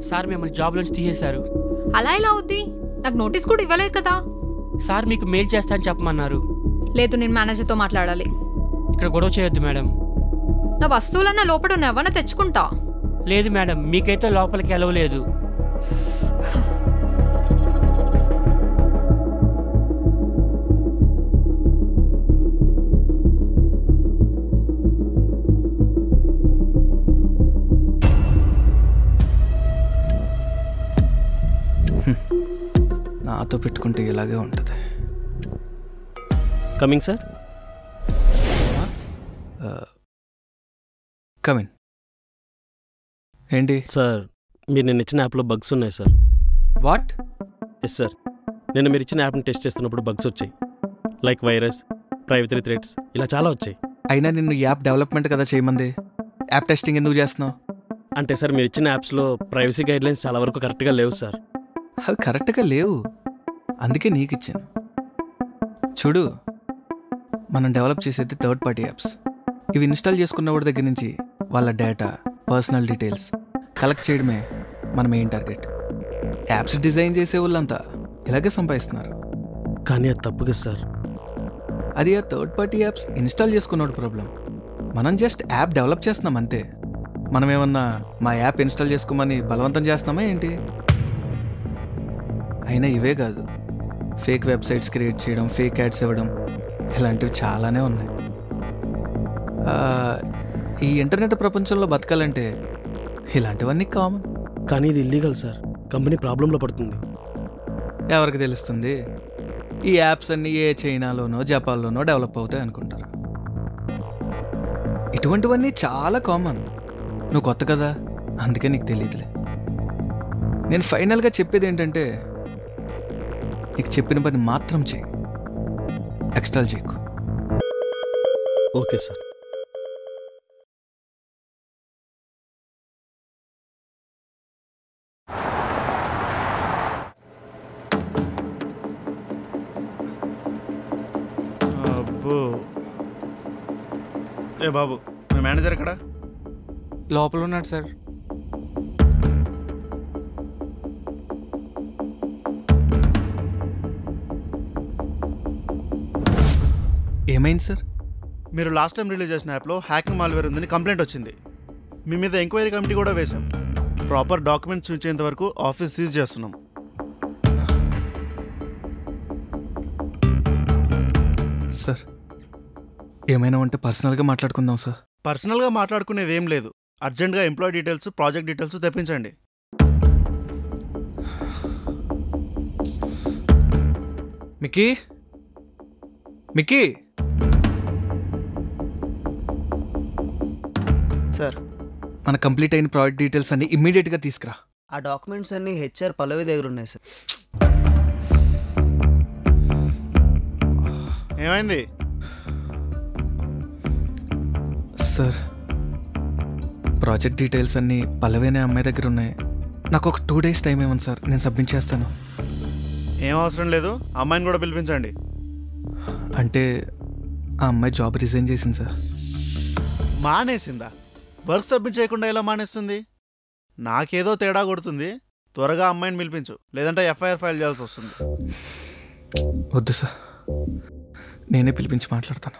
Sir మిమ్మల్ని job నుంచి తీసేశారు. అలా ఎలా అవుద్ది? నాకు నోటీస్ కూడా ఇవ్వలేదు కదా. సార్ మీకు మెయిల్ చేస్తా అని చెప్పమన్నారు. లేదు, నేను మేనేజర్తో మాట్లాడాలి. ఇక్కడ గొడవ చేయొద్దు మేడం. నా వస్తువులన్నా లోపల ఉన్న ఎవరన్నా తెచ్చుకుంటా. లేదు మేడం, మీకైతే లోపలికి వెళ్ళలేదు. నాతో పెట్టుకుంటే ఇలాగే ఉంటుంది. Coming sir. కమిన్. ఏంటి సార్, మీరు నేను ఇచ్చిన యాప్లో బగ్స్ ఉన్నాయి సార్. వాట్? ఎస్ సార్, నేను మీరు ఇచ్చిన యాప్ని టెస్ట్ చేస్తున్నప్పుడు బగ్స్ వచ్చాయి. లైక్ వైరస్, ప్రైవసీ థ్రెట్స్, ఇలా చాలా వచ్చాయి. అయినా నిన్ను యాప్ డెవలప్మెంట్ కదా చేయమంది. యాప్ టెస్టింగ్ ఎందుకు చేస్తున్నావు? అంటే సార్, మీరు ఇచ్చిన యాప్స్లో ప్రైవసీ గైడ్లైన్స్ చాలా వరకు కరెక్ట్గా లేవు సార్. అవి కరెక్ట్గా లేవు, అందుకే నీకు ఇచ్చాను. చూడు, మనం డెవలప్ చేసేది థర్డ్ పార్టీ యాప్స్. ఇవి ఇన్స్టాల్ చేసుకున్న వాడి దగ్గర నుంచి వాళ్ళ డేటా, పర్సనల్ డీటెయిల్స్ కలెక్ట్ చేయడమే మన మెయిన్ టార్గెట్. యాప్స్ డిజైన్ చేసే వాళ్ళంతా ఇలాగే సంపాదిస్తున్నారు. కానీ అది తప్పు కదా సార్. అది ఆ థర్డ్ పార్టీ యాప్స్ ఇన్స్టాల్ చేసుకున్నోడు ప్రాబ్లం. మనం జస్ట్ యాప్ డెవలప్ చేస్తున్నాం అంతే. మనం ఏమన్నా మా యాప్ ఇన్స్టాల్ చేసుకోమని బలవంతం చేస్తున్నామా ఏంటి? అయినా ఇవే కాదు, ఫేక్ వెబ్సైట్స్ క్రియేట్ చేయడం, ఫేక్ యాడ్స్ ఇవ్వడం, ఇలాంటివి చాలానే ఉన్నాయి. ఈ ఇంటర్నెట్ ప్రపంచంలో బతకాలంటే ఇలాంటివన్నీ కామన్. కానీ ఇది ఇల్లీగల్ సార్. కంపెనీ ప్రాబ్లంలో పడుతుంది. ఎవరికి తెలుస్తుంది? ఈ యాప్స్ అన్నీ ఏ చైనాలోనో జపాన్లోనో డెవలప్ అవుతాయి అనుకుంటారు. ఇటువంటివన్నీ చాలా కామన్. నువ్వు కొత్త కదా, అందుకే నీకు తెలియదులే. నేను ఫైనల్గా చెప్పేది ఏంటంటే, నీకు చెప్పిన పని మాత్రం చేయి, ఎక్స్ట్రాలు చేయకు. Okay sir. అబ్బో, ఏ బాబు, మీ మేనేజర్ ఎక్కడ? లోపల ఉన్నాడు సార్. ఏమైంది సార్? మీరు లాస్ట్ టైం రిలీజ్ చేసిన యాప్లో హ్యాకింగ్ మాల్వేర్ ఉందని కంప్లైంట్ వచ్చింది. మీ మీద ఎంక్వైరీ కమిటీ కూడా వేశాం. ప్రాపర్ డాక్యుమెంట్స్ చూసేంత వరకు ఆఫీస్ సీజ్ చేస్తున్నాం. సార్, ఏమైనా ఉంటే పర్సనల్గా మాట్లాడుకుందాం సార్. పర్సనల్గా మాట్లాడుకునేది ఏం లేదు. అర్జెంట్గా ఎంప్లాయీ డీటెయిల్స్, ప్రాజెక్ట్ డీటెయిల్స్ తెప్పించండి. Mickey, Mickey. సార్, మన కంప్లీట్ అయిన ప్రాజెక్ట్ డీటెయిల్స్ అన్ని ఇమ్మీడియట్గా తీసుకురా. ఆ డాక్యుమెంట్స్ అన్ని హెచ్ఆర్ పల్లవి దగ్గర ఉన్నాయి సార్. ఏమైంది సార్? ప్రాజెక్ట్ డీటెయిల్స్ అన్నీ పల్లవి అనే అమ్మాయి దగ్గర ఉన్నాయి. నాకు ఒక 2 days టైం ఇవ్వండి సార్, నేను సబ్మిట్ చేస్తాను. ఏం అవసరం లేదు, అమ్మాయిని కూడా పిలిపించండి. అంటే ఆ అమ్మాయి జాబ్ రిజైన్ చేసింది సార్. మానేసిందా? వర్క్ సబ్మిట్ చేయకుండా ఎలా మానేస్తుంది? నాకేదో తేడా కొడుతుంది. త్వరగా అమ్మాయిని పిలిపించు, లేదంటే ఎఫ్ఐఆర్ ఫైల్ చేయాల్సి వస్తుంది. వద్దు సార్, నేనే పిలిపించి మాట్లాడతాను.